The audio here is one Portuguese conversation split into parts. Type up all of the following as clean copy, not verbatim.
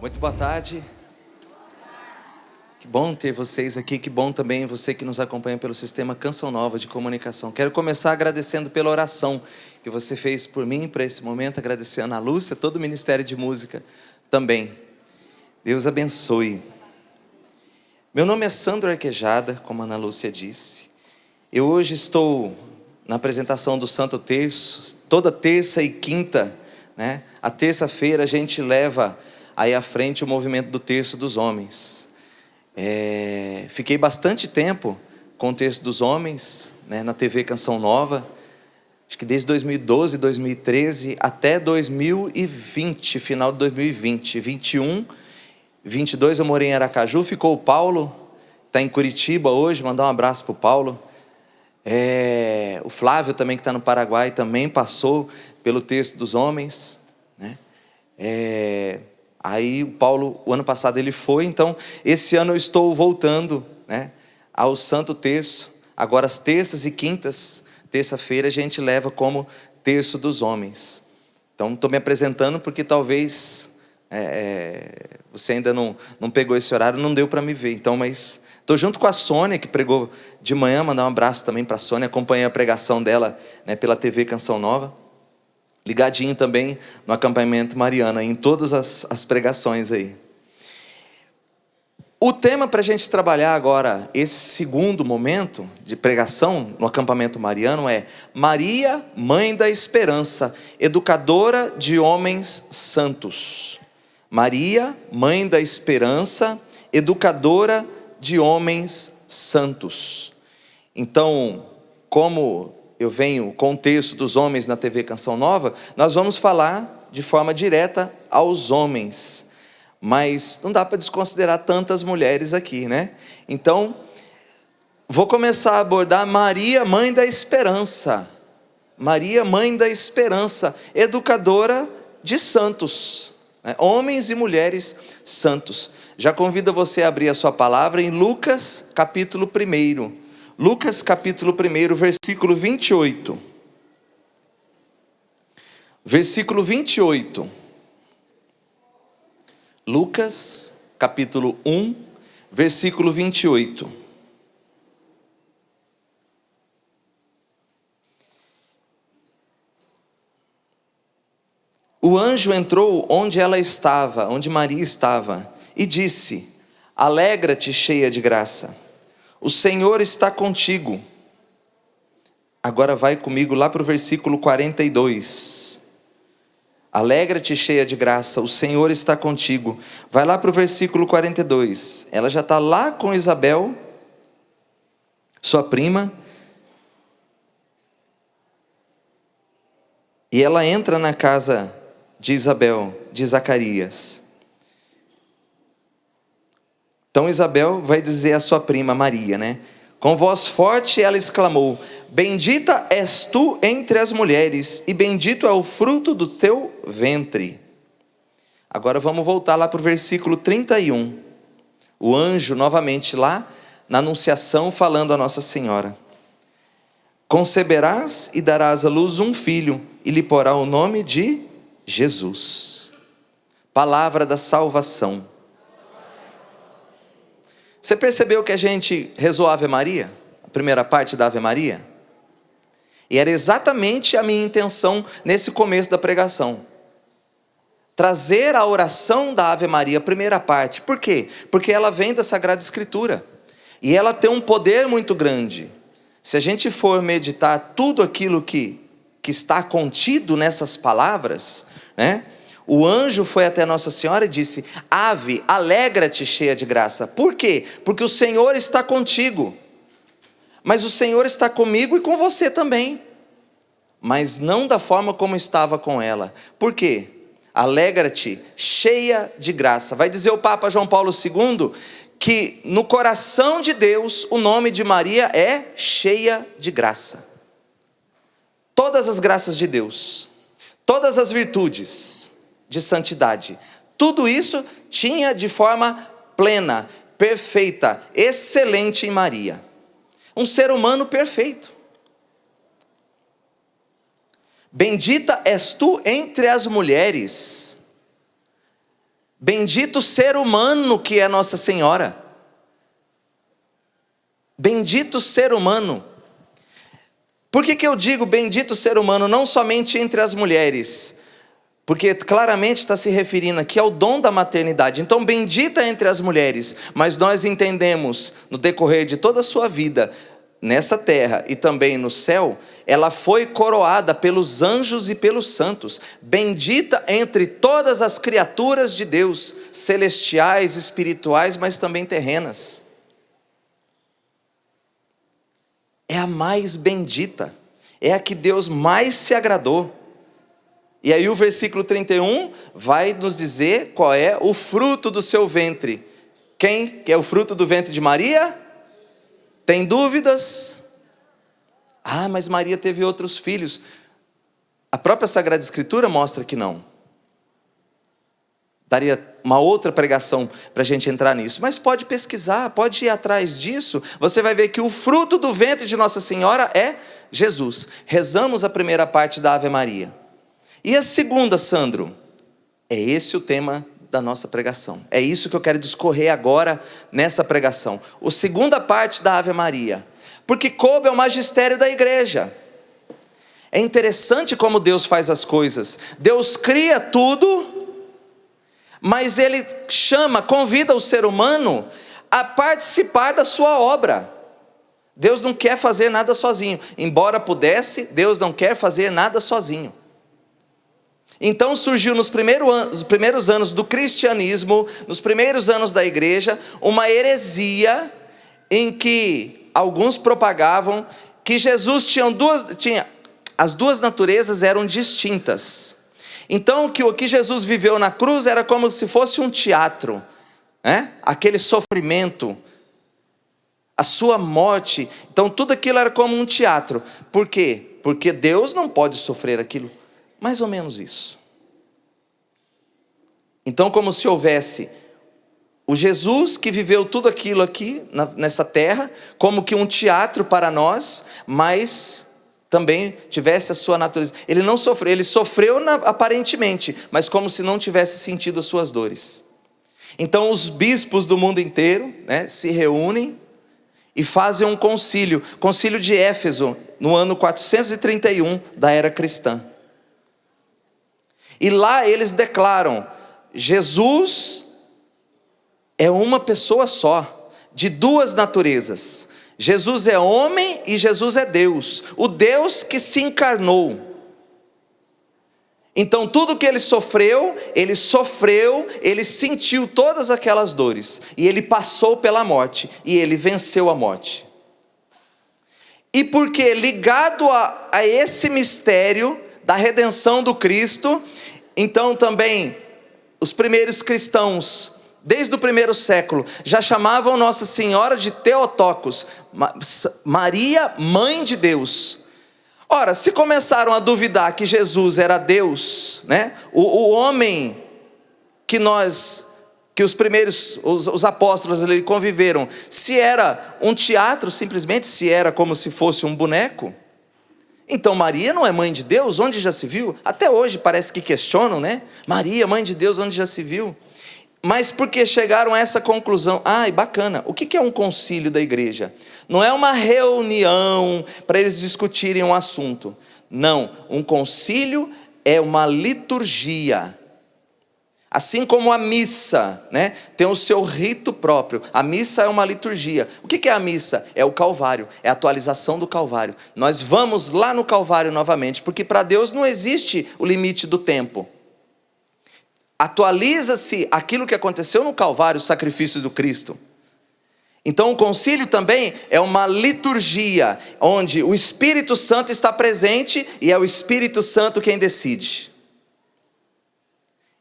Muito boa tarde. Que bom ter vocês aqui, que bom também você que nos acompanha pelo sistema Canção Nova de comunicação. Quero começar agradecendo pela oração que você fez por mim para esse momento, agradecendo a Lúcia, todo o Ministério de Música também. Deus abençoe. Meu nome é Sandro Arquejada, como a Ana Lúcia disse. Eu hoje estou na apresentação do Santo Terço, toda terça e quinta, né? A terça-feira a gente leva aí à frente o movimento do Terço dos Homens. Fiquei bastante tempo com o Terço dos Homens, né, na TV Canção Nova, acho que desde 2012, 2013 até 2020, final de 2020, 21, 22 eu morei em Aracaju, ficou o Paulo, está em Curitiba hoje, mandar um abraço para o Paulo. O Flávio também, que está no Paraguai, também passou pelo Terço dos Homens, né? Aí o Paulo, o ano passado ele foi, então esse ano eu estou voltando, né, ao Santo Terço. Agora as terças e quintas, terça-feira a gente leva como Terço dos Homens. Então estou me apresentando porque talvez você ainda não pegou esse horário, não deu para me ver. Então, mas estou junto com a Sônia, que pregou de manhã, mandar um abraço também para a Sônia, acompanhei a pregação dela, né, pela TV Canção Nova. Ligadinho também no acampamento Mariana, em todas as pregações aí. O tema para a gente trabalhar agora, esse segundo momento de pregação no acampamento Mariano é Maria, Mãe da Esperança, educadora de homens santos. Maria, Mãe da Esperança, educadora de homens santos. Então, como eu venho com o Terço dos Homens na TV Canção Nova, nós vamos falar de forma direta aos homens, mas não dá para desconsiderar tantas mulheres aqui, né? Então, vou começar a abordar Maria, Mãe da Esperança. Maria, Mãe da Esperança, educadora de santos, né? Homens e mulheres santos. Já convido você a abrir a sua palavra em Lucas capítulo 1. Lucas capítulo 1, versículo 28. Versículo 28. Lucas capítulo 1, versículo 28. O anjo entrou onde ela estava, onde Maria estava, e disse: Alegra-te, cheia de graça. O Senhor está contigo. Agora vai comigo lá para o versículo 42. Alegra-te, cheia de graça, o Senhor está contigo. Vai lá para o versículo 42. Ela já está lá com Isabel, sua prima. E ela entra na casa de Isabel, de Zacarias. Então Isabel vai dizer à sua prima Maria, né? Com voz forte ela exclamou: Bendita és tu entre as mulheres, e bendito é o fruto do teu ventre. Agora vamos voltar lá para o versículo 31. O anjo novamente lá, na anunciação, falando a Nossa Senhora. Conceberás e darás à luz um filho, e lhe porá o nome de Jesus. Palavra da salvação. Você percebeu que a gente rezou a Ave Maria? A primeira parte da Ave Maria? E era exatamente a minha intenção nesse começo da pregação. Trazer a oração da Ave Maria, a primeira parte. Por quê? Porque ela vem da Sagrada Escritura. E ela tem um poder muito grande. Se a gente for meditar tudo aquilo que está contido nessas palavras, né? O anjo foi até Nossa Senhora e disse: Ave, alegra-te, cheia de graça. Por quê? Porque o Senhor está contigo. Mas o Senhor está comigo e com você também. Mas não da forma como estava com ela. Por quê? Alegra-te, cheia de graça. Vai dizer o Papa João Paulo II que no coração de Deus o nome de Maria é cheia de graça. Todas as graças de Deus, todas as virtudes de santidade, tudo isso tinha de forma plena, perfeita, excelente em Maria. Um ser humano perfeito. Bendita és tu entre as mulheres. Bendito ser humano que é Nossa Senhora. Bendito ser humano. Por que eu digo bendito ser humano? Não somente entre as mulheres, porque claramente está se referindo aqui ao dom da maternidade. Então, bendita entre as mulheres, mas nós entendemos, no decorrer de toda a sua vida, nessa terra e também no céu, ela foi coroada pelos anjos e pelos santos. Bendita entre todas as criaturas de Deus, celestiais, espirituais, mas também terrenas. É a mais bendita, é a que Deus mais se agradou. E aí o versículo 31 vai nos dizer qual é o fruto do seu ventre. Quem que é o fruto do ventre de Maria? Tem dúvidas? Ah, mas Maria teve outros filhos. A própria Sagrada Escritura mostra que não. Daria uma outra pregação para a gente entrar nisso. Mas pode pesquisar, pode ir atrás disso. Você vai ver que o fruto do ventre de Nossa Senhora é Jesus. Rezamos a primeira parte da Ave Maria. E a segunda, Sandro? É esse o tema da nossa pregação. É isso que eu quero discorrer agora nessa pregação. A segunda parte da Ave Maria. Porque coube ao magistério da igreja. É interessante como Deus faz as coisas. Deus cria tudo, mas Ele convida o ser humano a participar da sua obra. Deus não quer fazer nada sozinho. Embora pudesse, Deus não quer fazer nada sozinho. Então surgiu nos primeiros anos do cristianismo, nos primeiros anos da igreja, uma heresia em que alguns propagavam que Jesus as duas naturezas eram distintas. Então o que Jesus viveu na cruz era como se fosse um teatro, né? Aquele sofrimento, a sua morte, então tudo aquilo era como um teatro. Por quê? Porque Deus não pode sofrer aquilo. Mais ou menos isso. Então, como se houvesse o Jesus que viveu tudo aquilo aqui, nessa terra, como que um teatro para nós, mas também tivesse a sua natureza. Ele não sofreu, ele sofreu aparentemente, mas como se não tivesse sentido as suas dores. Então, os bispos do mundo inteiro, né, se reúnem e fazem um concílio de Éfeso, no ano 431 da era cristã. E lá eles declaram: Jesus é uma pessoa só, de duas naturezas. Jesus é homem e Jesus é Deus, o Deus que se encarnou. Então tudo que ele sofreu, ele sentiu todas aquelas dores, e ele passou pela morte, e ele venceu a morte. E porque ligado a esse mistério da redenção do Cristo, então também os primeiros cristãos, desde o primeiro século, já chamavam Nossa Senhora de Theotokos, Maria, Mãe de Deus. Ora, se começaram a duvidar que Jesus era Deus, né? O homem que os apóstolos ali conviveram, se era um teatro simplesmente, se era como se fosse um boneco, então Maria não é mãe de Deus? Onde já se viu? Até hoje parece que questionam, né? Maria, mãe de Deus, onde já se viu? Mas porque chegaram a essa conclusão? Bacana. O que é um concílio da igreja? Não é uma reunião para eles discutirem um assunto. Não, um concílio é uma liturgia. Assim como a missa, né, tem o seu rito próprio. A missa é uma liturgia. O que é a missa? É o Calvário, é a atualização do Calvário. Nós vamos lá no Calvário novamente, porque para Deus não existe o limite do tempo. Atualiza-se aquilo que aconteceu no Calvário, o sacrifício do Cristo. Então o concílio também é uma liturgia, onde o Espírito Santo está presente e é o Espírito Santo quem decide.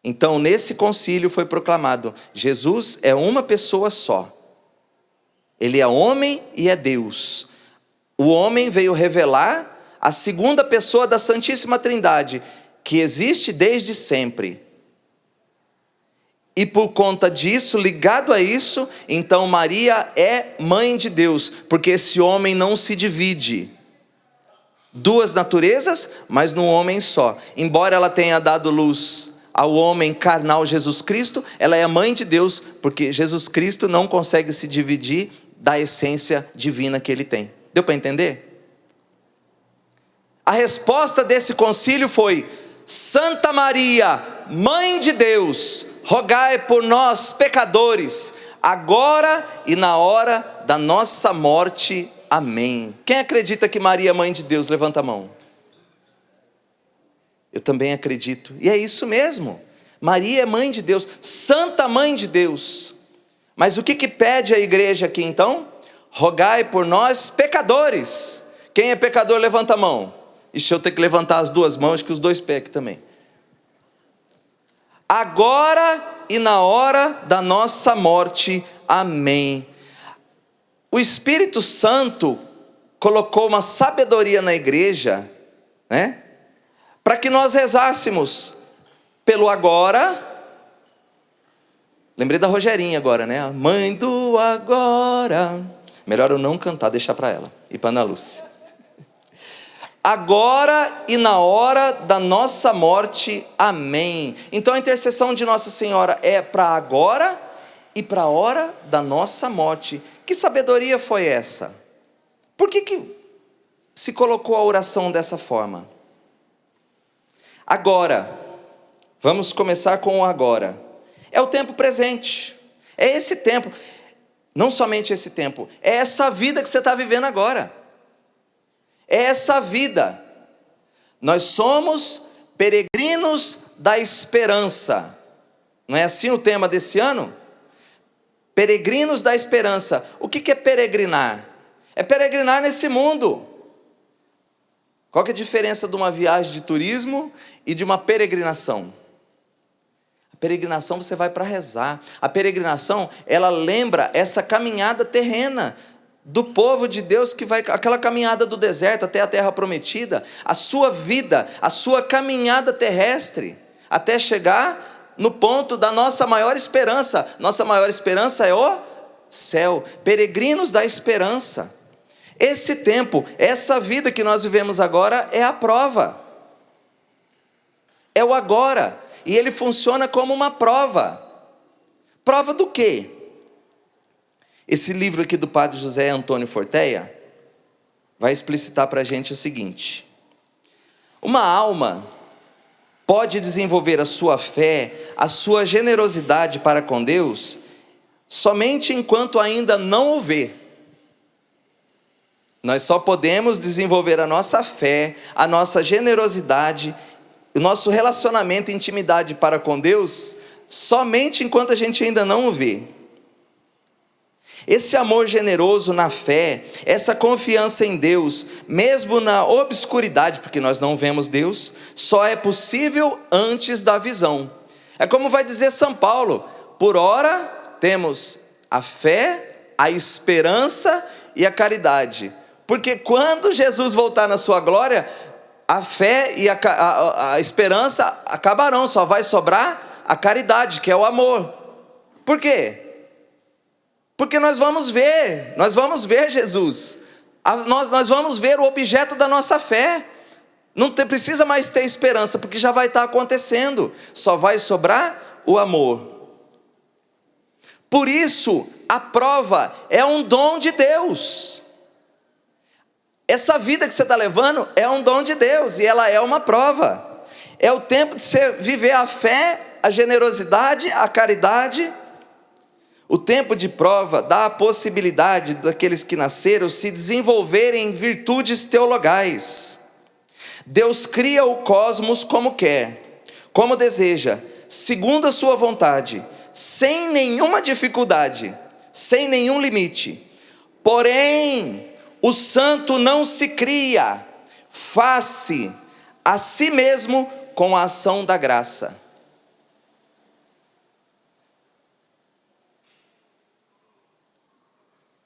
Então nesse concílio foi proclamado: Jesus é uma pessoa só. Ele é homem e é Deus. O homem veio revelar a segunda pessoa da Santíssima Trindade, que existe desde sempre. E por conta disso, ligado a isso, então Maria é mãe de Deus, porque esse homem não se divide. Duas naturezas, mas num homem só. Embora ela tenha dado luz ao homem carnal Jesus Cristo, ela é a mãe de Deus, porque Jesus Cristo não consegue se dividir da essência divina que ele tem. Deu para entender? A resposta desse concílio foi: Santa Maria, Mãe de Deus, rogai por nós pecadores, agora e na hora da nossa morte. Amém. Quem acredita que Maria é Mãe de Deus? Levanta a mão. Eu também acredito, e é isso mesmo. Maria é Mãe de Deus, Santa Mãe de Deus. Mas o que pede a igreja aqui então? Rogai por nós pecadores. Quem é pecador, levanta a mão. Ixi, eu tenho que levantar as duas mãos, que os dois pés aqui também. Agora e na hora da nossa morte. Amém. O Espírito Santo colocou uma sabedoria na igreja, né? Para que nós rezássemos pelo agora. Lembrei da Rogerinha agora, né? A mãe do agora. Melhor eu não cantar, deixar para ela e para Ana Lúcia. Agora e na hora da nossa morte. Amém. Então a intercessão de Nossa Senhora é para agora e para a hora da nossa morte. Que sabedoria foi essa? Por que se colocou a oração dessa forma? Agora, vamos começar com o agora. É o tempo presente, é esse tempo, não somente esse tempo, é essa vida que você está vivendo agora. É essa vida. Nós somos peregrinos da esperança. Não é assim o tema desse ano? Peregrinos da esperança. O que é peregrinar? É peregrinar nesse mundo. Qual que é a diferença de uma viagem de turismo e de uma peregrinação? A peregrinação você vai para rezar. A peregrinação, ela lembra essa caminhada terrena do povo de Deus, que vai, aquela caminhada do deserto até a terra prometida, a sua vida, a sua caminhada terrestre, até chegar no ponto da nossa maior esperança. Nossa maior esperança é o céu. Peregrinos da esperança. Esse tempo, essa vida que nós vivemos agora é a prova. É o agora. E ele funciona como uma prova. Prova do quê? Esse livro aqui do Padre José Antônio Forteia vai explicitar para a gente o seguinte: uma alma pode desenvolver a sua fé, a sua generosidade para com Deus, somente enquanto ainda não o vê. Nós só podemos desenvolver a nossa fé, a nossa generosidade, o nosso relacionamento e intimidade para com Deus, somente enquanto a gente ainda não o vê. Esse amor generoso na fé, essa confiança em Deus, mesmo na obscuridade, porque nós não vemos Deus, só é possível antes da visão. É como vai dizer São Paulo: por ora temos a fé, a esperança e a caridade. Porque quando Jesus voltar na sua glória, a fé e a esperança acabarão, só vai sobrar a caridade, que é o amor. Por quê? Porque nós vamos ver Jesus, nós vamos ver o objeto da nossa fé. Não precisa mais ter esperança, porque já vai estar acontecendo, só vai sobrar o amor. Por isso, a prova é um dom de Deus. Essa vida que você está levando é um dom de Deus, e ela é uma prova. É o tempo de você viver a fé, a generosidade, a caridade. O tempo de prova dá a possibilidade daqueles que nasceram se desenvolverem em virtudes teologais. Deus cria o cosmos como quer, como deseja, segundo a sua vontade, sem nenhuma dificuldade, sem nenhum limite. Porém, o santo não se cria, faz-se a si mesmo com a ação da graça.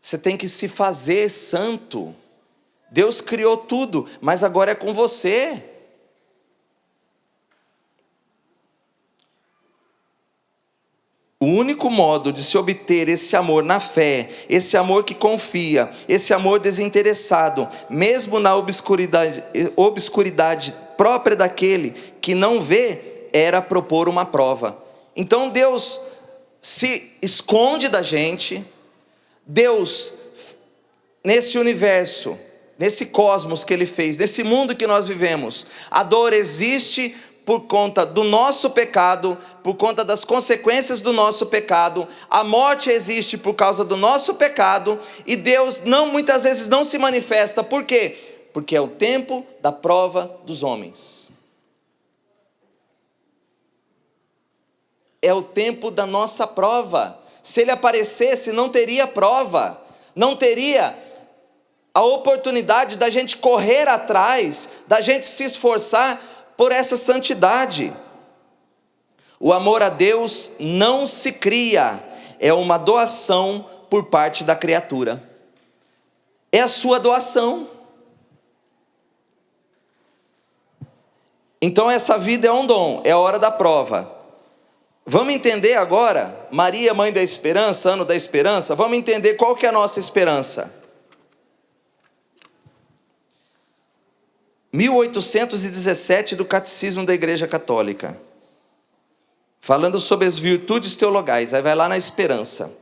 Você tem que se fazer santo. Deus criou tudo, mas agora é com você. O único modo de se obter esse amor na fé, esse amor que confia, esse amor desinteressado, mesmo na obscuridade própria daquele que não vê, era propor uma prova. Então Deus se esconde da gente. Deus, nesse universo, nesse cosmos que Ele fez, nesse mundo que nós vivemos, a dor existe por conta do nosso pecado, por conta das consequências do nosso pecado. A morte existe por causa do nosso pecado, e Deus muitas vezes não se manifesta. Por quê? Porque é o tempo da prova dos homens. É o tempo da nossa prova. Se Ele aparecesse, não teria prova, não teria a oportunidade da gente correr atrás, da gente se esforçar por essa santidade. O amor a Deus não se cria, é uma doação por parte da criatura. É a sua doação. Então essa vida é um dom, é a hora da prova. Vamos entender agora, Maria, mãe da esperança, ano da esperança, vamos entender qual que é a nossa esperança. 1817 do Catecismo da Igreja Católica, falando sobre as virtudes teologais. Aí vai lá na esperança.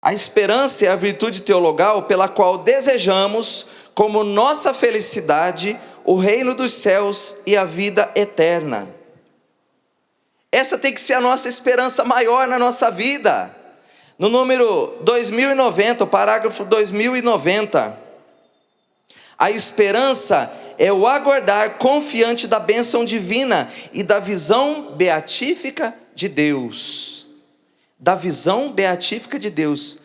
A esperança é a virtude teologal pela qual desejamos, como nossa felicidade, o reino dos céus e a vida eterna. Essa tem que ser a nossa esperança maior na nossa vida. No número 2090, o parágrafo 2090, a esperança é o aguardar confiante da bênção divina e da visão beatífica de Deus. Da visão beatífica de Deus.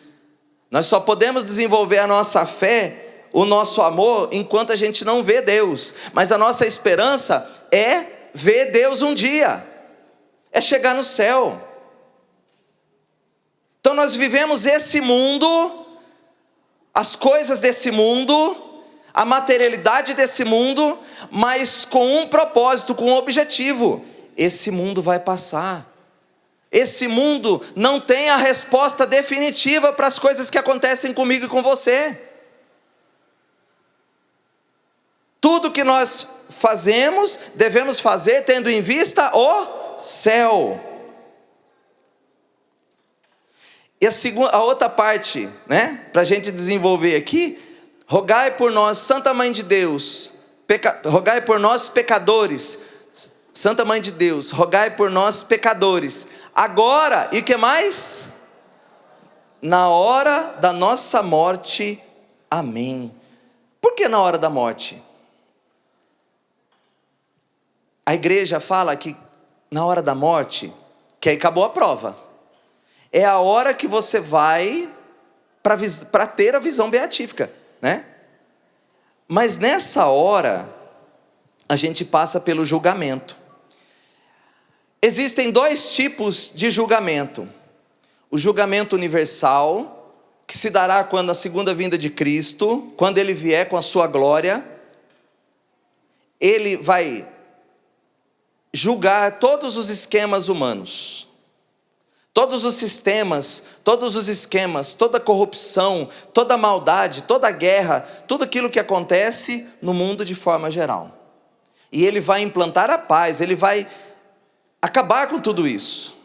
Nós só podemos desenvolver a nossa fé, o nosso amor, enquanto a gente não vê Deus. Mas a nossa esperança é ver Deus um dia, é chegar no céu. Então nós vivemos esse mundo, as coisas desse mundo, a materialidade desse mundo, mas com um propósito, com um objetivo. Esse mundo vai passar. Esse mundo não tem a resposta definitiva para as coisas que acontecem comigo e com você. Tudo que nós fazemos, devemos fazer tendo em vista o céu. E a outra parte, para a gente desenvolver aqui: rogai por nós, Santa Mãe de Deus, rogai por nós pecadores. Santa Mãe de Deus, rogai por nós pecadores, agora, e o que mais? Na hora da nossa morte, amém. Por que na hora da morte? A igreja fala que na hora da morte, que aí acabou a prova, é a hora que você vai para ter a visão beatífica, Mas nessa hora, a gente passa pelo julgamento. Existem dois tipos de julgamento: o julgamento universal, que se dará quando a segunda vinda de Cristo, quando Ele vier com a sua glória, Ele vai julgar todos os esquemas humanos. Todos os sistemas, todos os esquemas, toda corrupção, toda maldade, toda guerra, tudo aquilo que acontece no mundo de forma geral. E Ele vai implantar a paz, Ele vai acabar com tudo isso,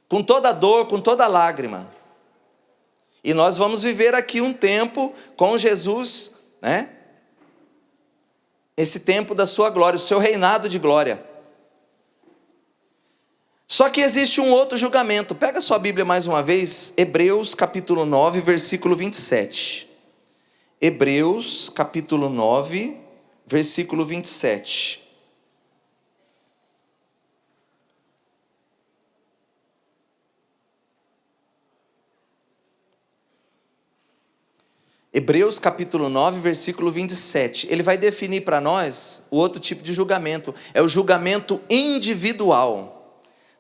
com toda dor, com toda lágrima. E nós vamos viver aqui um tempo com Jesus, Esse tempo da sua glória, o seu reinado de glória. Só que existe um outro julgamento. Pega sua Bíblia mais uma vez, Hebreus capítulo 9, versículo 27. Hebreus capítulo 9, versículo 27. Hebreus capítulo 9, versículo 27. Ele vai definir para nós o outro tipo de julgamento. É o julgamento individual.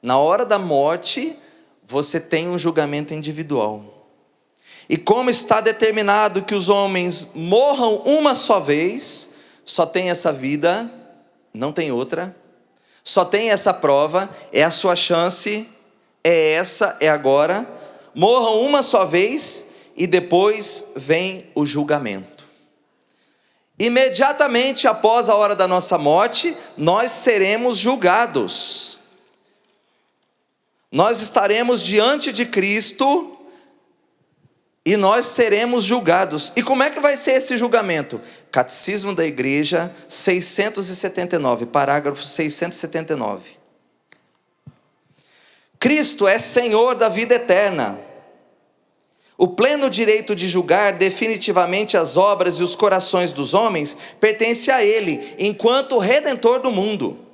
Na hora da morte, você tem um julgamento individual. E como está determinado que os homens morram uma só vez, só tem essa vida, não tem outra, só tem essa prova, é a sua chance, é essa, é agora. Morram uma só vez e depois vem o julgamento. Imediatamente após a hora da nossa morte, nós seremos julgados. Nós estaremos diante de Cristo e nós seremos julgados. E como é que vai ser esse julgamento? Catecismo da Igreja 679, parágrafo 679. Cristo é Senhor da vida eterna. O pleno direito de julgar definitivamente as obras e os corações dos homens pertence a Ele, enquanto Redentor do mundo.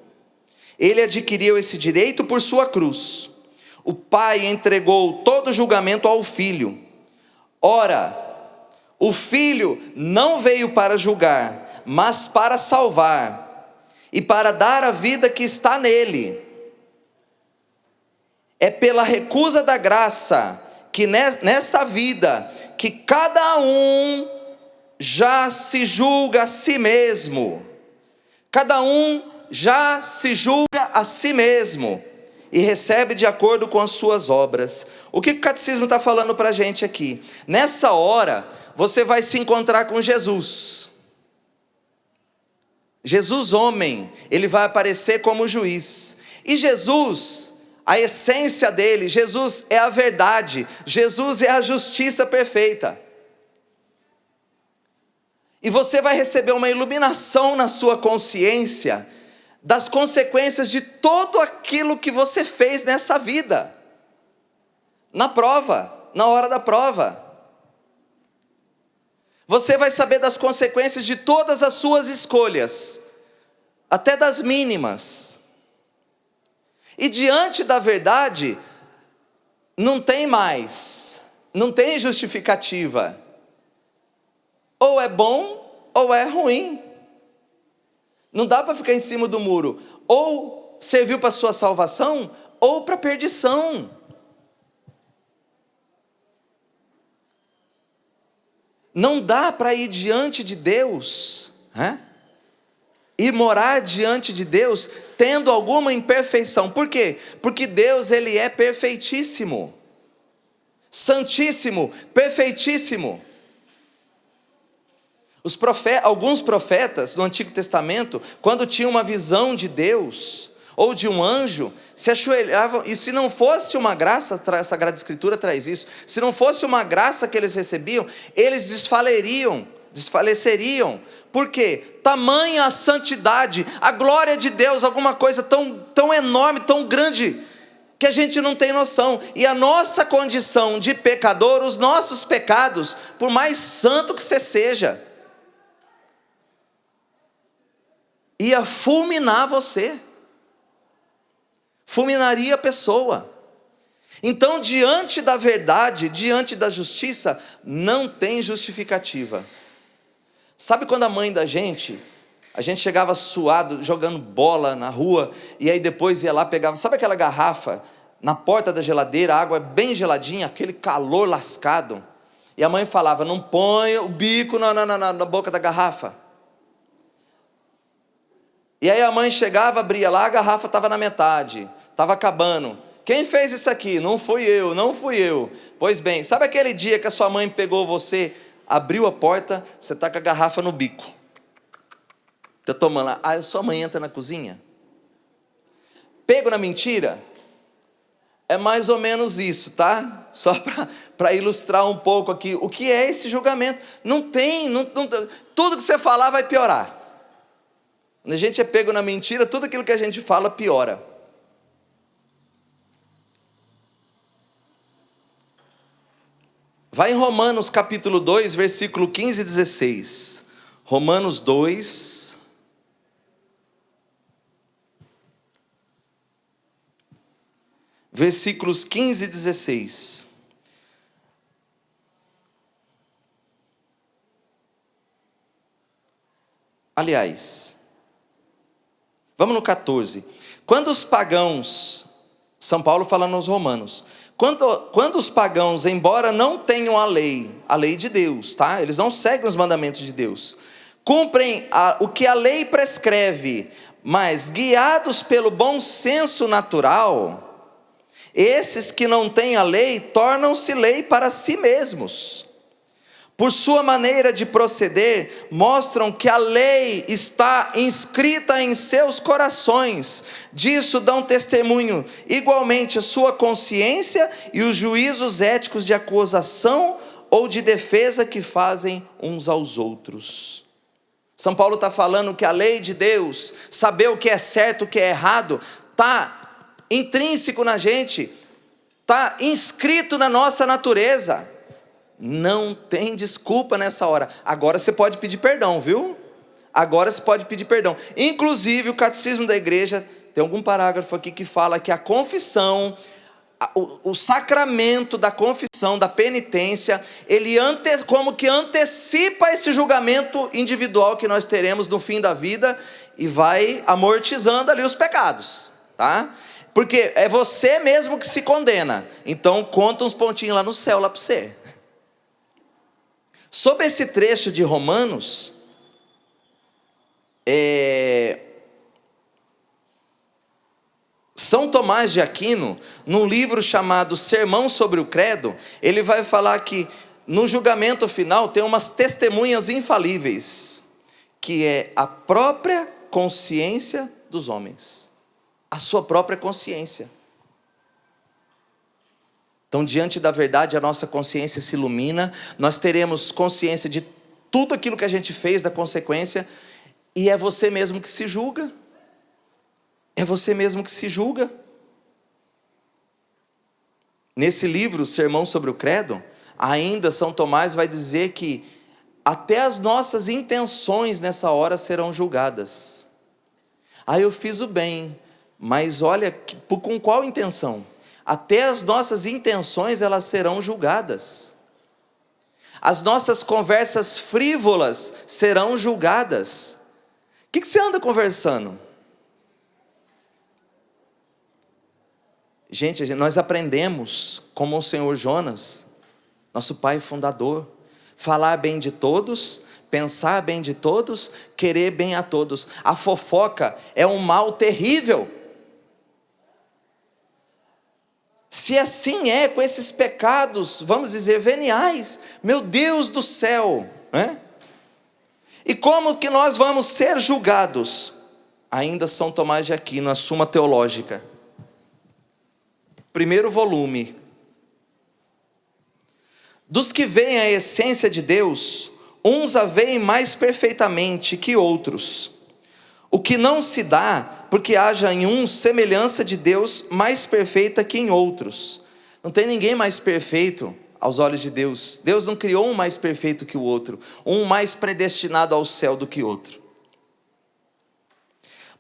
Ele adquiriu esse direito por sua cruz. O Pai entregou todo o julgamento ao Filho. Ora, o Filho não veio para julgar, mas para salvar, e para dar a vida que está nele. É pela recusa da graça, que nesta vida, que cada um já se julga a si mesmo. Cada um já se julga a si mesmo e recebe de acordo com as suas obras. O que o catecismo está falando para a gente aqui? Nessa hora, você vai se encontrar com Jesus. Jesus homem, ele vai aparecer como juiz. E Jesus, a essência dele, Jesus é a verdade, Jesus é a justiça perfeita. E você vai receber uma iluminação na sua consciência das consequências de tudo aquilo que você fez nessa vida. Na prova, na hora da prova. Você vai saber das consequências de todas as suas escolhas, até das mínimas. E diante da verdade, não tem mais, não tem justificativa. Ou é bom, ou é ruim. Não dá para ficar em cima do muro. Ou serviu para a sua salvação, ou para a perdição. Não dá para ir diante de Deus, e morar diante de Deus tendo alguma imperfeição. Por quê? Porque Deus, ele é perfeitíssimo, santíssimo, perfeitíssimo. Alguns profetas no Antigo Testamento, quando tinham uma visão de Deus ou de um anjo, se ajoelhavam, e se não fosse uma graça, a Sagrada Escritura traz isso, se não fosse uma graça que eles recebiam, eles desfaleceriam. Por quê? Tamanha a santidade, a glória de Deus, alguma coisa tão enorme, tão grande, que a gente não tem noção. E a nossa condição de pecador, os nossos pecados, por mais santo que você seja, ia fulminar você, fulminaria a pessoa. Então, diante da verdade, diante da justiça, não tem justificativa. Sabe quando a mãe da gente, a gente chegava suado, jogando bola na rua, e aí depois ia lá, pegava, sabe aquela garrafa, na porta da geladeira, a água é bem geladinha, aquele calor lascado, e a mãe falava, não ponha o bico na boca da garrafa. E aí a mãe chegava, abria lá, a garrafa estava na metade, estava acabando. Quem fez isso aqui? Não fui eu. Pois bem, sabe aquele dia que a sua mãe pegou você, abriu a porta, você está com a garrafa no bico, está tomando lá, a sua mãe entra na cozinha? Pego na mentira? É mais ou menos isso, tá? Só para ilustrar um pouco aqui, o que é esse julgamento. Não tem, tudo que você falar vai piorar. Quando a gente é pego na mentira, tudo aquilo que a gente fala piora. Vai em Romanos capítulo 2, versículo 15 e 16. Romanos 2. Versículos 15 e 16. Aliás, vamos no 14. Quando os pagãos, São Paulo falando aos romanos, quando os pagãos, embora não tenham a lei de Deus, tá? Eles não seguem os mandamentos de Deus, cumprem o que a lei prescreve, mas guiados pelo bom senso natural, esses que não têm a lei, tornam-se lei para si mesmos, por sua maneira de proceder, mostram que a lei está inscrita em seus corações. Disso dão testemunho igualmente a sua consciência e os juízos éticos de acusação ou de defesa que fazem uns aos outros. São Paulo está falando que a lei de Deus, saber o que é certo, o que é errado, está intrínseco na gente, está inscrito na nossa natureza. Não tem desculpa nessa hora. Agora você pode pedir perdão, viu? Agora você pode pedir perdão. Inclusive o catecismo da igreja, tem algum parágrafo aqui que fala que a confissão, o sacramento da confissão, da penitência, ele como que antecipa esse julgamento individual que nós teremos no fim da vida e vai amortizando ali os pecados, tá? Porque é você mesmo que se condena. Então conta uns pontinhos lá no céu lá para você. Sobre esse trecho de Romanos, São Tomás de Aquino, num livro chamado Sermão sobre o Credo, ele vai falar que no julgamento final tem umas testemunhas infalíveis, que é a própria consciência dos homens, a sua própria consciência. Então, diante da verdade, a nossa consciência se ilumina, nós teremos consciência de tudo aquilo que a gente fez, da consequência, e é você mesmo que se julga. É você mesmo que se julga. Nesse livro, Sermão sobre o Credo, ainda São Tomás vai dizer que até as nossas intenções nessa hora serão julgadas. Eu fiz o bem, mas olha, com qual intenção? Até as nossas intenções elas serão julgadas. As nossas conversas frívolas serão julgadas. O que você anda conversando? Gente, nós aprendemos como o Senhor Jonas, nosso pai fundador, falar bem de todos, pensar bem de todos, querer bem a todos. A fofoca é um mal terrível. Se assim é com esses pecados, vamos dizer, veniais, meu Deus do céu, né? E como que nós vamos ser julgados? Ainda São Tomás de Aquino, a Suma Teológica, primeiro volume. Dos que veem a essência de Deus, uns a veem mais perfeitamente que outros, o que não se dá, porque haja em uns semelhança de Deus mais perfeita que em outros. Não tem ninguém mais perfeito aos olhos de Deus. Deus não criou um mais perfeito que o outro, um mais predestinado ao céu do que outro.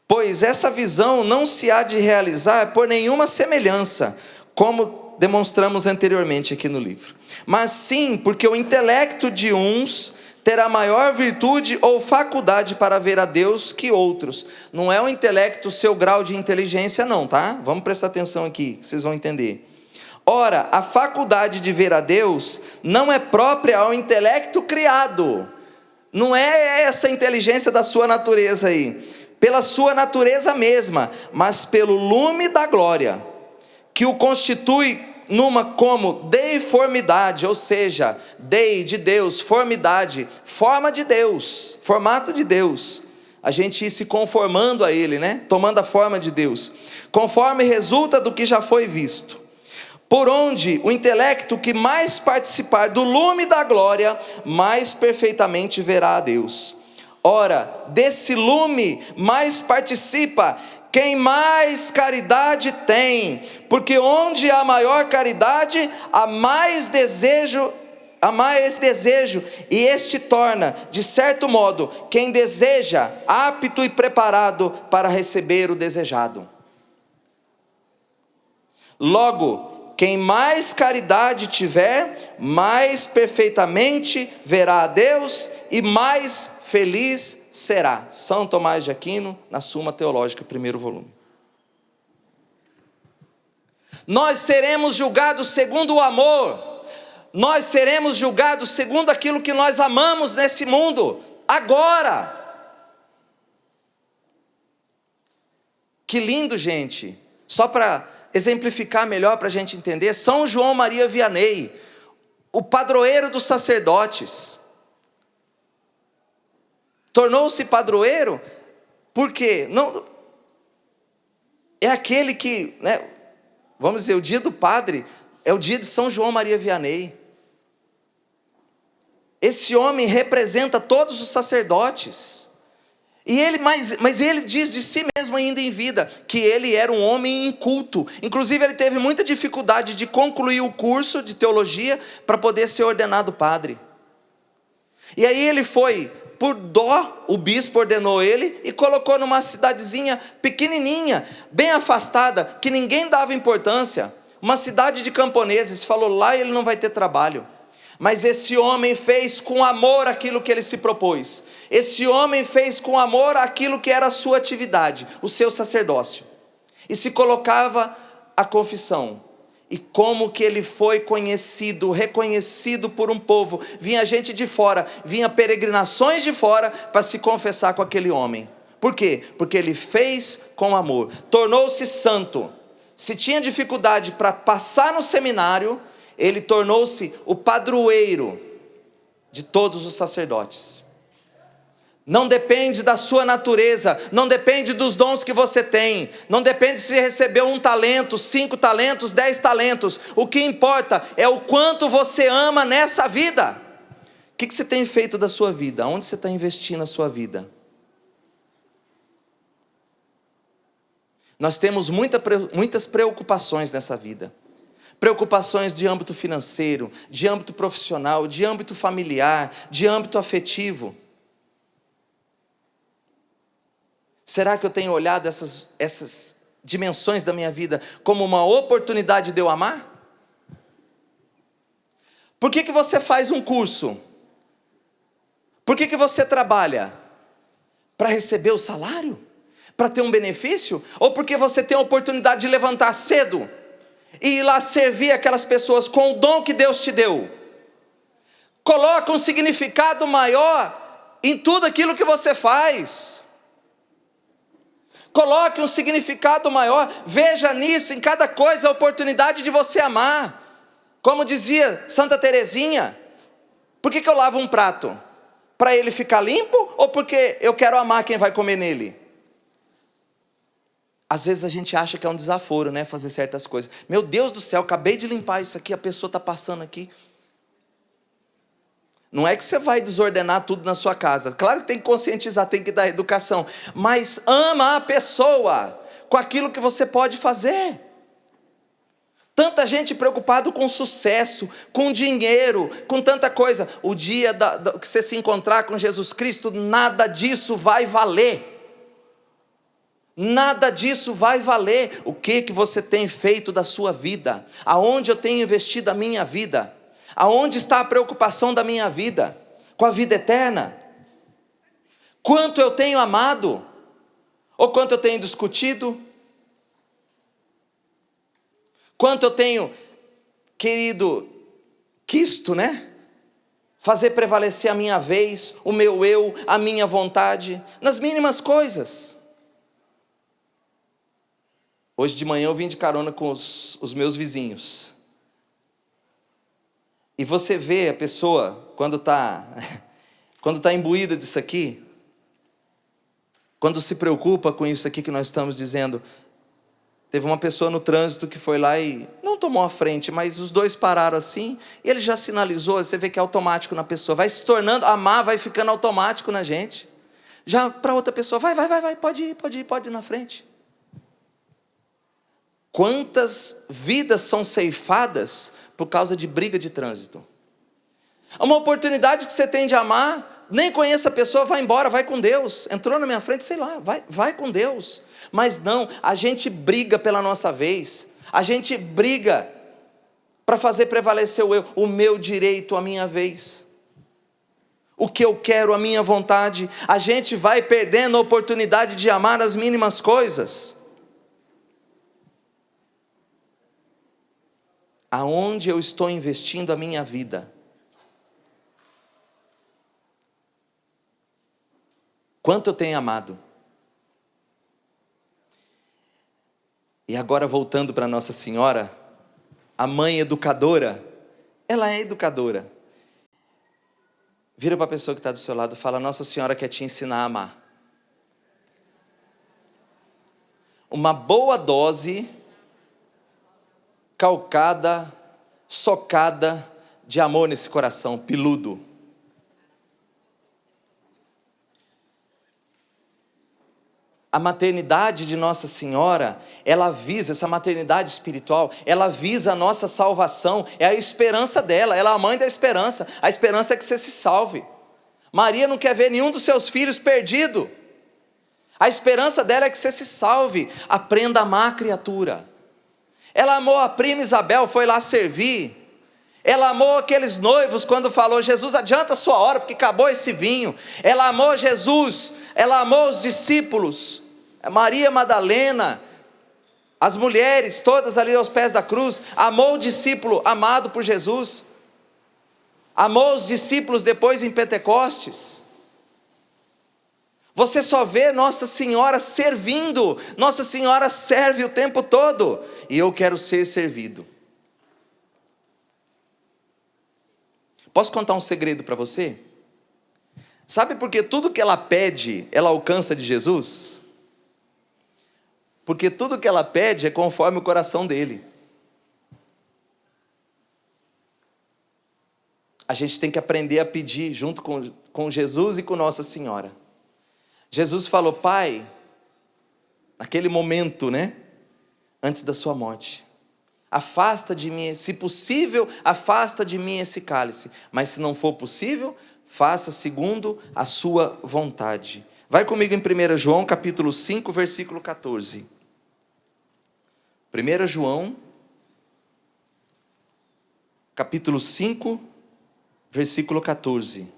Pois essa visão não se há de realizar por nenhuma semelhança, como demonstramos anteriormente aqui no livro, mas sim porque o intelecto de uns terá maior virtude ou faculdade para ver a Deus que outros. Não é o intelecto, o seu grau de inteligência não, tá? Vamos prestar atenção aqui, vocês vão entender. Ora, a faculdade de ver a Deus não é própria ao intelecto criado. Não é essa inteligência da sua natureza aí, pela sua natureza mesma, mas pelo lume da glória, que o constitui numa como deiformidade, ou seja, dei de Deus, formidade, forma de Deus, formato de Deus, a gente ir se conformando a Ele, né? Tomando a forma de Deus, conforme resulta do que já foi visto, por onde o intelecto que mais participar do lume da glória, mais perfeitamente verá a Deus. Ora, desse lume mais participa quem mais caridade tem, porque onde há maior caridade, há mais desejo, e este torna, de certo modo, quem deseja, apto e preparado para receber o desejado. Logo, quem mais caridade tiver, mais perfeitamente verá a Deus e mais feliz será. São Tomás de Aquino, na Suma Teológica, primeiro volume. Nós seremos julgados segundo o amor. Nós seremos julgados segundo aquilo que nós amamos nesse mundo, agora. Que lindo, gente. Só para exemplificar melhor, para a gente entender, São João Maria Vianney, o padroeiro dos sacerdotes. Tornou-se padroeiro porque não é aquele que, né, vamos dizer, o dia do padre é o dia de São João Maria Vianney. Esse homem representa todos os sacerdotes. E ele, mas ele diz de si mesmo ainda em vida que ele era um homem inculto. Inclusive ele teve muita dificuldade de concluir o curso de teologia para poder ser ordenado padre. E aí ele foi, por dó, o bispo ordenou ele e colocou numa cidadezinha pequenininha, bem afastada, que ninguém dava importância. Uma cidade de camponeses. Falou, lá ele não vai ter trabalho. Mas esse homem fez com amor aquilo que ele se propôs. Esse homem fez com amor aquilo que era a sua atividade, o seu sacerdócio. E se colocava a confissão. E como que ele foi conhecido, reconhecido por um povo. Vinha gente de fora, vinha peregrinações de fora para se confessar com aquele homem. Por quê? Porque ele fez com amor. Tornou-se santo. Se tinha dificuldade para passar no seminário, ele tornou-se o padroeiro de todos os sacerdotes. Não depende da sua natureza, não depende dos dons que você tem, não depende se recebeu 1 talento, 5 talentos, 10 talentos. O que importa é o quanto você ama nessa vida. O que você tem feito da sua vida? Onde você está investindo a sua vida? Nós temos muitas preocupações nessa vida. Preocupações de âmbito financeiro, de âmbito profissional, de âmbito familiar, de âmbito afetivo. Será que eu tenho olhado essas dimensões da minha vida como uma oportunidade de eu amar? Por que você faz um curso? Por que você trabalha? Para receber o salário? Para ter um benefício? Ou porque você tem a oportunidade de levantar cedo e ir lá servir aquelas pessoas com o dom que Deus te deu? Coloca um significado maior em tudo aquilo que você faz. Coloque um significado maior. Veja nisso, em cada coisa, a oportunidade de você amar. Como dizia Santa Teresinha, por que eu lavo um prato? Para ele ficar limpo ou porque eu quero amar quem vai comer nele? Às vezes a gente acha que é um desaforo, né, fazer certas coisas. Meu Deus do céu, acabei de limpar isso aqui, a pessoa está passando aqui. Não é que você vai desordenar tudo na sua casa. Claro que tem que conscientizar, tem que dar educação. Mas ama a pessoa com aquilo que você pode fazer. Tanta gente preocupada com sucesso, com dinheiro, com tanta coisa. O dia que você se encontrar com Jesus Cristo, nada disso vai valer. Nada disso vai valer. O que você tem feito da sua vida? Aonde eu tenho investido a minha vida? Aonde está a preocupação da minha vida? Com a vida eterna? Quanto eu tenho amado? Ou quanto eu tenho discutido? Quanto eu tenho querido, quisto, né? Fazer prevalecer a minha vez, o meu eu, a minha vontade, nas mínimas coisas. Hoje de manhã eu vim de carona com os meus vizinhos. E você vê a pessoa, quando está imbuída disso aqui, quando se preocupa com isso aqui que nós estamos dizendo. Teve uma pessoa no trânsito que foi lá e não tomou a frente, mas os dois pararam assim, e ele já sinalizou, você vê que é automático na pessoa, vai se tornando, amar vai ficando automático na gente. Já para outra pessoa, vai, pode ir na frente. Quantas vidas são ceifadas por causa de briga de trânsito? Uma oportunidade que você tem de amar, nem conhece a pessoa, vai embora, vai com Deus. Entrou na minha frente, sei lá, vai com Deus. Mas não, a gente briga pela nossa vez. A gente briga para fazer prevalecer o meu direito, a minha vez. O que eu quero, a minha vontade. A gente vai perdendo a oportunidade de amar as mínimas coisas. Aonde eu estou investindo a minha vida? Quanto eu tenho amado? E agora voltando para Nossa Senhora, a mãe educadora, Ela é educadora. Vira para a pessoa que está do seu lado e fala: Nossa Senhora quer te ensinar a amar. Uma boa dose, calcada, socada de amor nesse coração peludo. A maternidade de Nossa Senhora, ela visa, essa maternidade espiritual, ela visa a nossa salvação, é a esperança dela, ela é a mãe da esperança. A esperança é que você se salve. Maria não quer ver nenhum dos seus filhos perdido. A esperança dela é que você se salve. Aprenda a amar a criatura. Ela amou a prima Isabel, foi lá servir. Ela amou aqueles noivos quando falou: Jesus, adianta a sua hora, porque acabou esse vinho. Ela amou Jesus, ela amou os discípulos, Maria Madalena, as mulheres todas ali aos pés da cruz. Amou o discípulo amado por Jesus. Amou os discípulos depois em Pentecostes. Você só vê Nossa Senhora servindo. Nossa Senhora serve o tempo todo. E eu quero ser servido. Posso contar um segredo para você? Sabe por que tudo que ela pede, ela alcança de Jesus? Porque tudo que ela pede é conforme o coração dele. A gente tem que aprender a pedir junto com Jesus e com Nossa Senhora. Jesus falou: Pai, naquele momento, antes da sua morte, afasta de mim, se possível, afasta de mim esse cálice, mas se não for possível, faça segundo a sua vontade. Vai comigo em 1 João capítulo 5, versículo 14. 1 João, capítulo 5, versículo 14.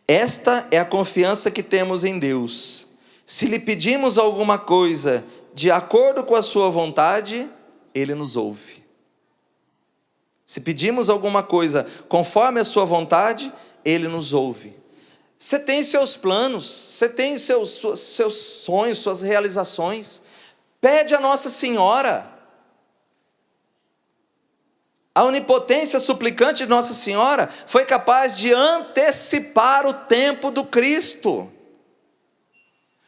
Esta é a confiança que temos em Deus. Se lhe pedimos alguma coisa de acordo com a sua vontade, Ele nos ouve. Se pedimos alguma coisa conforme a sua vontade, Ele nos ouve. Você tem seus planos, você tem seus sonhos, suas realizações. Pede a Nossa Senhora. A onipotência suplicante de Nossa Senhora foi capaz de antecipar o tempo do Cristo.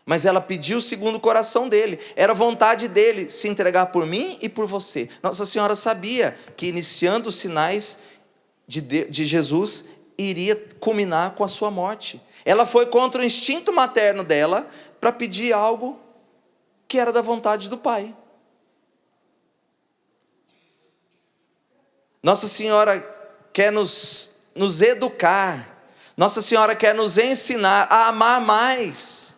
Mas ela pediu segundo o coração dele. Era vontade dele se entregar por mim e por você. Nossa Senhora sabia que iniciando os sinais de Jesus, iria culminar com a sua morte. Ela foi contra o instinto materno dela para pedir algo que era da vontade do Pai. Nossa Senhora quer nos educar. Nossa Senhora quer nos ensinar a amar mais.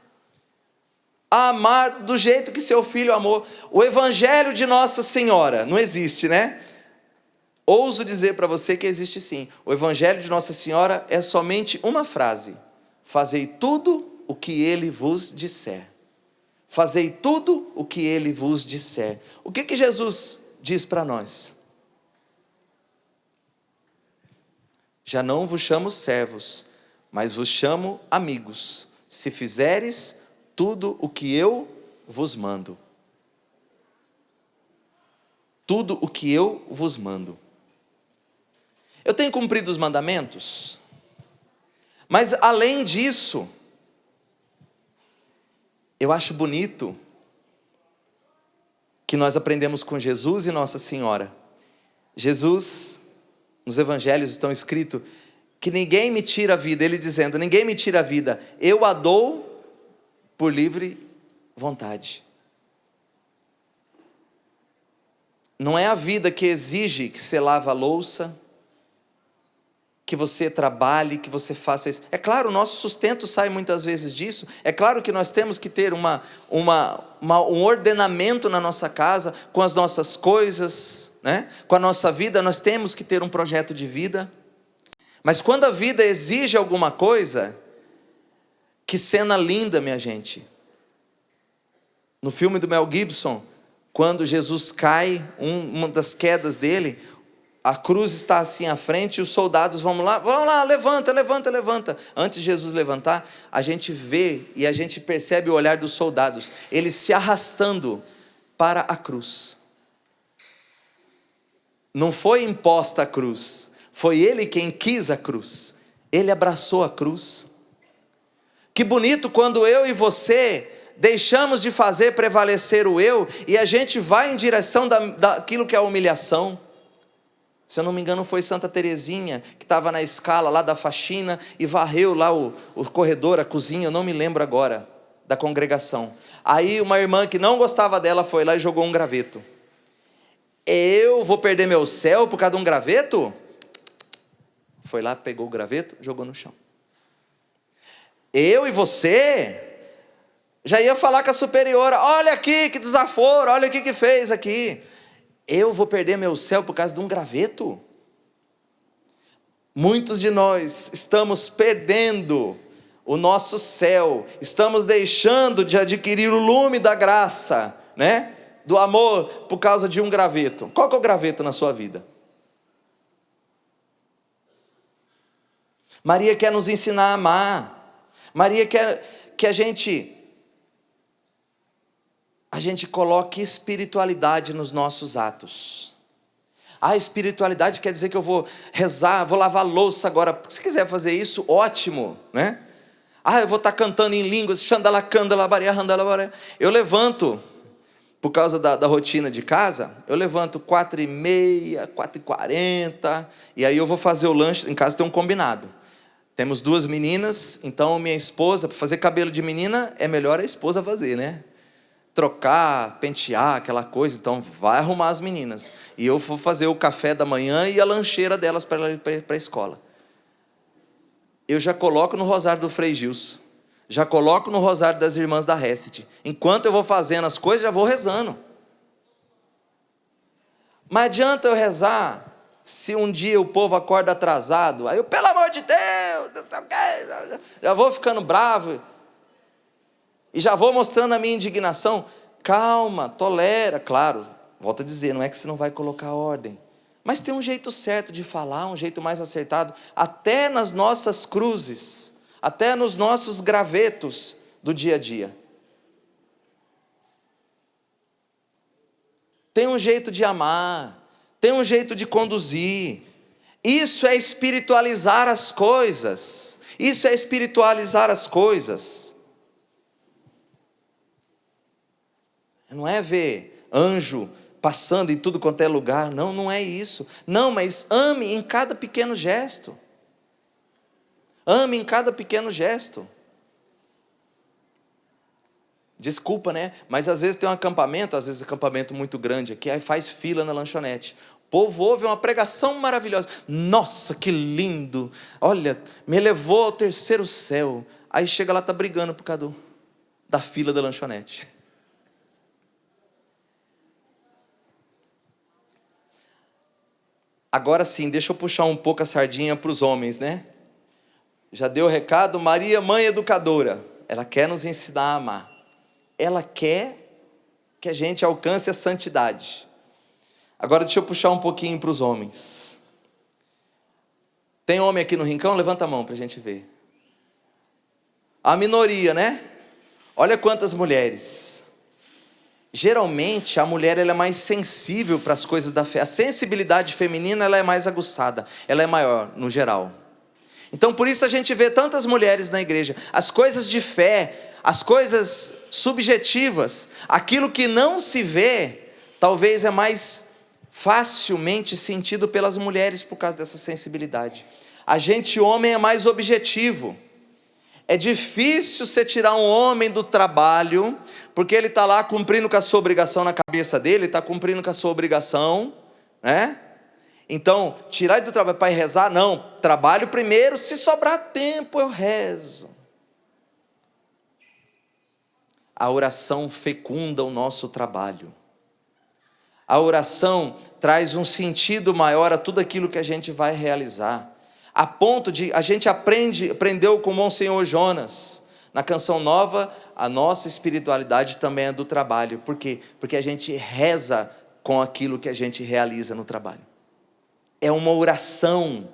A amar do jeito que seu filho amou. O Evangelho de Nossa Senhora não existe, Ouso dizer para você que existe sim. O Evangelho de Nossa Senhora é somente uma frase: fazei tudo o que Ele vos disser. Fazei tudo o que Ele vos disser. O que Jesus diz para nós? Já não vos chamo servos, mas vos chamo amigos, se fizeres tudo o que eu vos mando. Tudo o que eu vos mando. Eu tenho cumprido os mandamentos, mas além disso, eu acho bonito que nós aprendemos com Jesus e Nossa Senhora. Jesus, nos evangelhos estão escrito que ninguém me tira a vida, ele dizendo: ninguém me tira a vida, eu a dou por livre vontade. Não é a vida que exige que você lave a louça, que você trabalhe, que você faça isso. É claro, o nosso sustento sai muitas vezes disso. É claro que nós temos que ter um ordenamento na nossa casa, com as nossas coisas, com a nossa vida. Nós temos que ter um projeto de vida. Mas quando a vida exige alguma coisa, que cena linda, minha gente. No filme do Mel Gibson, quando Jesus cai, uma das quedas dele, a cruz está assim à frente e os soldados vão lá, levanta, levanta, levanta. Antes de Jesus levantar, a gente vê e a gente percebe o olhar dos soldados, eles se arrastando para a cruz. Não foi imposta a cruz, foi ele quem quis a cruz, ele abraçou a cruz. Que bonito quando eu e você deixamos de fazer prevalecer o eu e a gente vai em direção daquilo que é a humilhação. Se eu não me engano foi Santa Teresinha, que estava na escala lá da faxina e varreu lá o corredor, a cozinha, eu não me lembro agora, da congregação. Aí uma irmã que não gostava dela foi lá e jogou um graveto. Eu vou perder meu céu por causa de um graveto? Foi lá, pegou o graveto, jogou no chão. Eu e você já ia falar com a superiora, olha aqui que desaforo, olha o que fez aqui. Eu vou perder meu céu por causa de um graveto? Muitos de nós estamos perdendo o nosso céu, estamos deixando de adquirir o lume da graça, né? Do amor por causa de um graveto. Qual que é o graveto na sua vida? Maria quer nos ensinar a amar. Maria quer que a gente coloque espiritualidade nos nossos atos. A espiritualidade quer dizer que eu vou rezar, vou lavar louça agora. Se quiser fazer isso, ótimo, né? Eu vou estar cantando em línguas, eu levanto, por causa da rotina de casa, eu levanto 4h30, 4h40, e aí eu vou fazer o lanche, em casa tem um combinado. Temos 2 meninas, então minha esposa, para fazer cabelo de menina, é melhor a esposa fazer, né? Trocar, pentear, aquela coisa, então vai arrumar as meninas. E eu vou fazer o café da manhã e a lancheira delas para ela ir para a escola. Eu já coloco no rosário do Frei Gilson, já coloco no rosário das irmãs da Reset. Enquanto eu vou fazendo as coisas, já vou rezando. Mas adianta eu rezar, se um dia o povo acorda atrasado, aí eu, pelo amor de Deus, não sei o quê, já vou ficando bravo, e já vou mostrando a minha indignação. Calma, tolera, claro, volto a dizer, não é que você não vai colocar ordem, mas tem um jeito certo de falar, um jeito mais acertado, até nas nossas cruzes, até nos nossos gravetos do dia a dia. Tem um jeito de amar, tem um jeito de conduzir. Isso é espiritualizar as coisas. Isso é espiritualizar as coisas. Não é ver anjo passando em tudo quanto é lugar. Não, não é isso. Não, mas ame em cada pequeno gesto. Ame em cada pequeno gesto. Desculpa, né? Mas às vezes tem um acampamento, às vezes acampamento muito grande aqui, aí faz fila na lanchonete. O povo ouve uma pregação maravilhosa. Nossa, que lindo! Olha, me levou ao 3º céu. Aí chega lá, está brigando por causa da fila da lanchonete. Agora sim, deixa eu puxar um pouco a sardinha para os homens, né? Já deu o recado, Maria, mãe educadora. Ela quer nos ensinar a amar. Ela quer que a gente alcance a santidade. Agora deixa eu puxar um pouquinho para os homens. Tem homem aqui no rincão? Levanta a mão para a gente ver. A minoria, né? Olha quantas mulheres. Geralmente a mulher ela é mais sensível para as coisas da fé. A sensibilidade feminina ela é mais aguçada. Ela é maior no geral. Então por isso a gente vê tantas mulheres na igreja. As coisas de fé, as coisas subjetivas, aquilo que não se vê, talvez é mais facilmente sentido pelas mulheres por causa dessa sensibilidade. A gente homem é mais objetivo. É difícil você tirar um homem do trabalho, porque ele está lá cumprindo com a sua obrigação na cabeça dele, está cumprindo com a sua obrigação, né? Então, tirar ele do trabalho para ir rezar, não, trabalho primeiro, se sobrar tempo eu rezo. A oração fecunda o nosso trabalho. A oração traz um sentido maior a tudo aquilo que a gente vai realizar. A ponto de, a gente aprendeu com o Monsenhor Jonas, na Canção Nova, a nossa espiritualidade também é do trabalho. Por quê? Porque a gente reza com aquilo que a gente realiza no trabalho. é uma oração.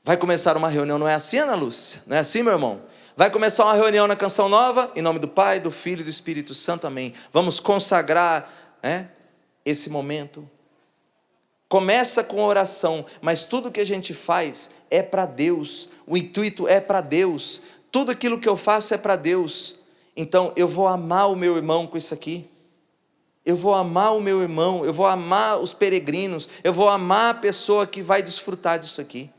Vai começar uma reunião, não é assim, Ana Lúcia? Não é assim, meu irmão? Vai começar uma reunião na Canção Nova, em nome do Pai, do Filho e do Espírito Santo, amém. Vamos consagrar, esse momento. Começa com oração, mas tudo que a gente faz é para Deus. O intuito é para Deus. Tudo aquilo que eu faço é para Deus. Então eu vou amar o meu irmão com isso aqui. Eu vou amar o meu irmão, eu vou amar os peregrinos, eu vou amar a pessoa que vai desfrutar disso aqui.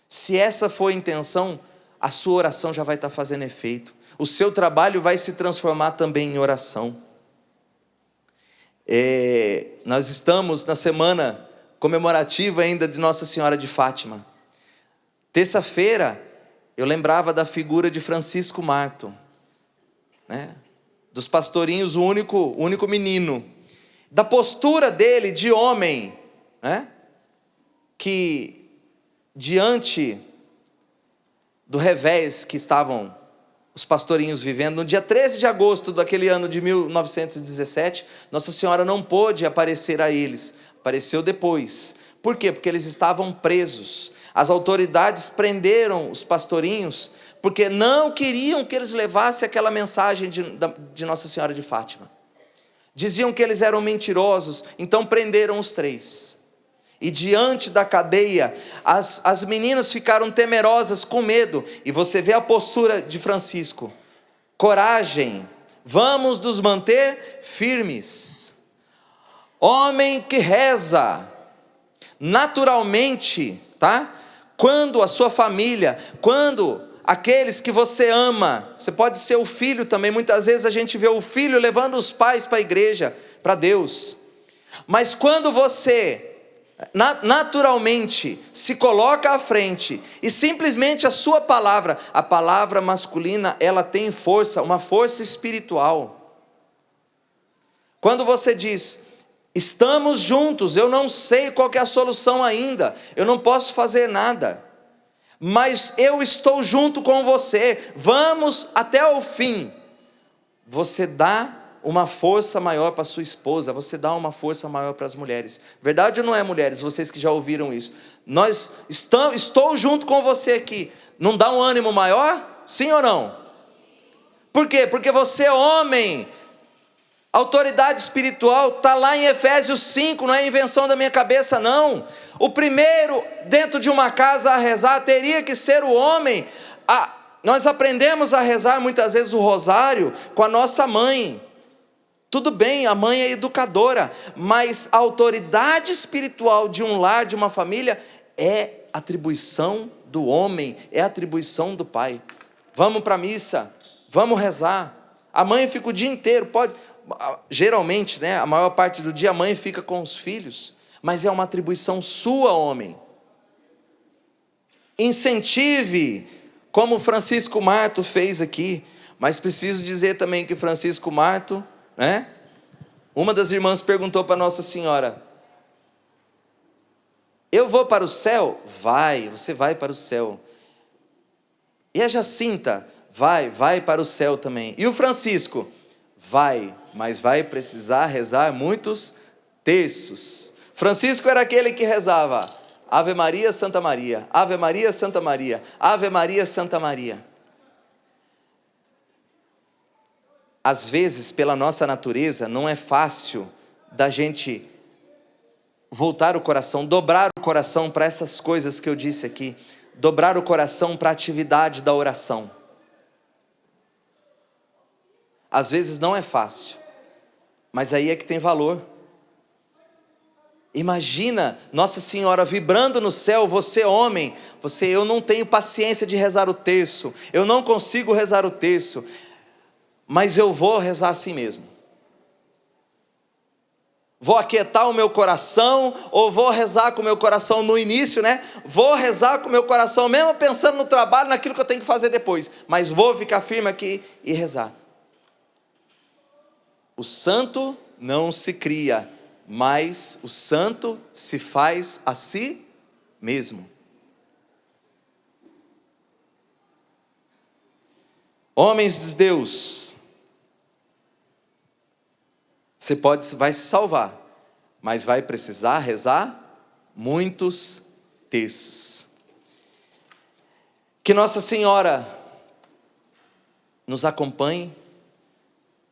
Se essa for a intenção, a sua oração já vai estar fazendo efeito. O seu trabalho vai se transformar também em oração. Nós estamos na semana comemorativa ainda de Nossa Senhora de Fátima. Terça-feira, eu lembrava da figura de Francisco Marto, dos pastorinhos, o único menino, da postura dele de homem, que diante do revés que estavam os pastorinhos vivendo, no dia 13 de agosto daquele ano de 1917, Nossa Senhora não pôde aparecer a eles, apareceu depois. Por quê? Porque eles estavam presos. As autoridades prenderam os pastorinhos, porque não queriam que eles levassem aquela mensagem de Nossa Senhora de Fátima. Diziam que eles eram mentirosos, então prenderam os 3. E diante da cadeia, as meninas ficaram temerosas, com medo. E você vê a postura de Francisco: coragem, vamos nos manter firmes. Homem que reza, naturalmente, quando a sua família, quando aqueles que você ama, você pode ser o filho também, muitas vezes a gente vê o filho levando os pais para a igreja, para Deus. Mas quando você naturalmente se coloca à frente e simplesmente a palavra masculina, ela tem força, uma força espiritual. Quando você diz: estamos juntos, eu não sei qual que é a solução ainda, eu não posso fazer nada, mas eu estou junto com você, vamos até o fim. Você dá uma força maior para sua esposa, você dá uma força maior para as mulheres. Verdade ou não é, mulheres? Vocês que já ouviram isso. Estou junto com você aqui. Não dá um ânimo maior? Sim ou não? Por quê? Porque você é homem. Autoridade espiritual está lá em Efésios 5, não é invenção da minha cabeça, não. O primeiro dentro de uma casa a rezar teria que ser o homem. Nós aprendemos a rezar muitas vezes o rosário com a nossa mãe. Tudo bem, a mãe é educadora, mas a autoridade espiritual de um lar, de uma família, é atribuição do homem, é atribuição do pai. Vamos para a missa, vamos rezar. A mãe fica o dia inteiro, geralmente, a maior parte do dia a mãe fica com os filhos, mas é uma atribuição sua, homem. Incentive, como Francisco Marto fez aqui. Mas preciso dizer também que Francisco Marto, uma das irmãs perguntou para Nossa Senhora: eu vou para o céu? Vai, você vai para o céu. E a Jacinta? Vai para o céu também. E o Francisco? Vai, mas vai precisar rezar muitos terços. Francisco era aquele que rezava: Ave Maria, Santa Maria, Ave Maria, Santa Maria, Ave Maria, Santa Maria. Às vezes, pela nossa natureza, não é fácil da gente voltar o coração, dobrar o coração para essas coisas que eu disse aqui, dobrar o coração para a atividade da oração. Às vezes não é fácil, mas aí é que tem valor. Imagina Nossa Senhora vibrando no céu, você homem, eu não tenho paciência de rezar o terço, eu não consigo rezar o terço, mas eu vou rezar assim mesmo. Vou aquietar o meu coração, ou vou rezar com o meu coração no início, Vou rezar com o meu coração, mesmo pensando no trabalho, naquilo que eu tenho que fazer depois, mas vou ficar firme aqui e rezar. O santo não se cria, mas o santo se faz a si mesmo. Homens de Deus, você vai se salvar, mas vai precisar rezar muitos terços. Que Nossa Senhora nos acompanhe,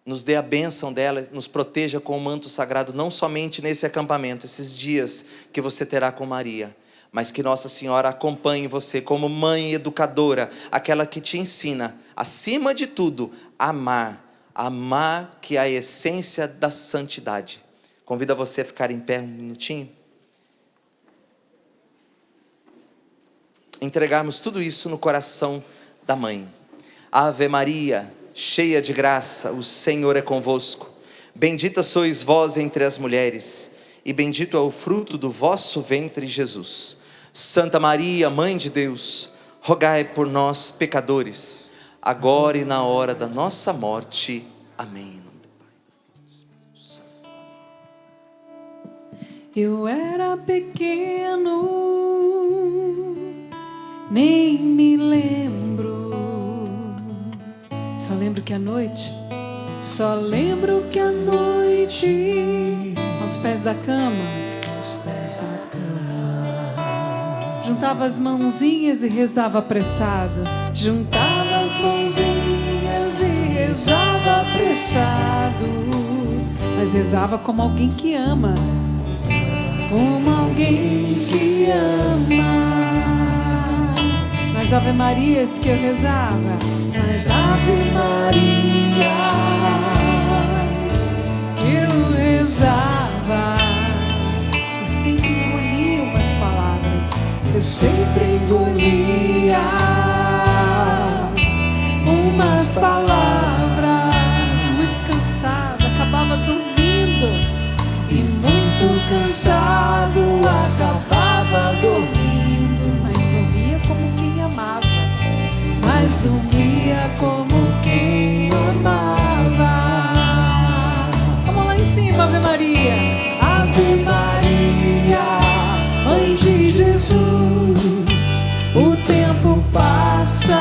nos dê a bênção dela, nos proteja com o manto sagrado, não somente nesse acampamento, esses dias que você terá com Maria, mas que Nossa Senhora acompanhe você como mãe educadora, aquela que te ensina, acima de tudo, a amar que é a essência da santidade. Convido você a ficar em pé um minutinho. Entregarmos tudo isso no coração da mãe. Ave Maria, cheia de graça, o Senhor é convosco. Bendita sois vós entre as mulheres, e bendito é o fruto do vosso ventre, Jesus. Santa Maria, Mãe de Deus, rogai por nós, pecadores, agora e na hora da nossa morte. Amém. Em nome do Pai, do Filho e do Espírito Santo. Amém. Eu era pequeno, nem me lembro. Só lembro que à noite, aos pés da cama, juntava as mãozinhas e rezava apressado. Juntava as mãozinhas e rezava apressado. Mas rezava como alguém que ama. Como alguém que ama. Nas Ave Marias que eu rezava, nas Ave Marias que eu rezava, eu sempre engolia umas palavras. Eu sempre engolia umas palavras. Muito cansado, acabava dormindo. E muito cansado, acabava dormindo. Mas dormia como quem amava. Mas dormia como quem amava. Vamos lá em cima, Ave Maria. Ave Maria, Mãe de Jesus, o tempo passa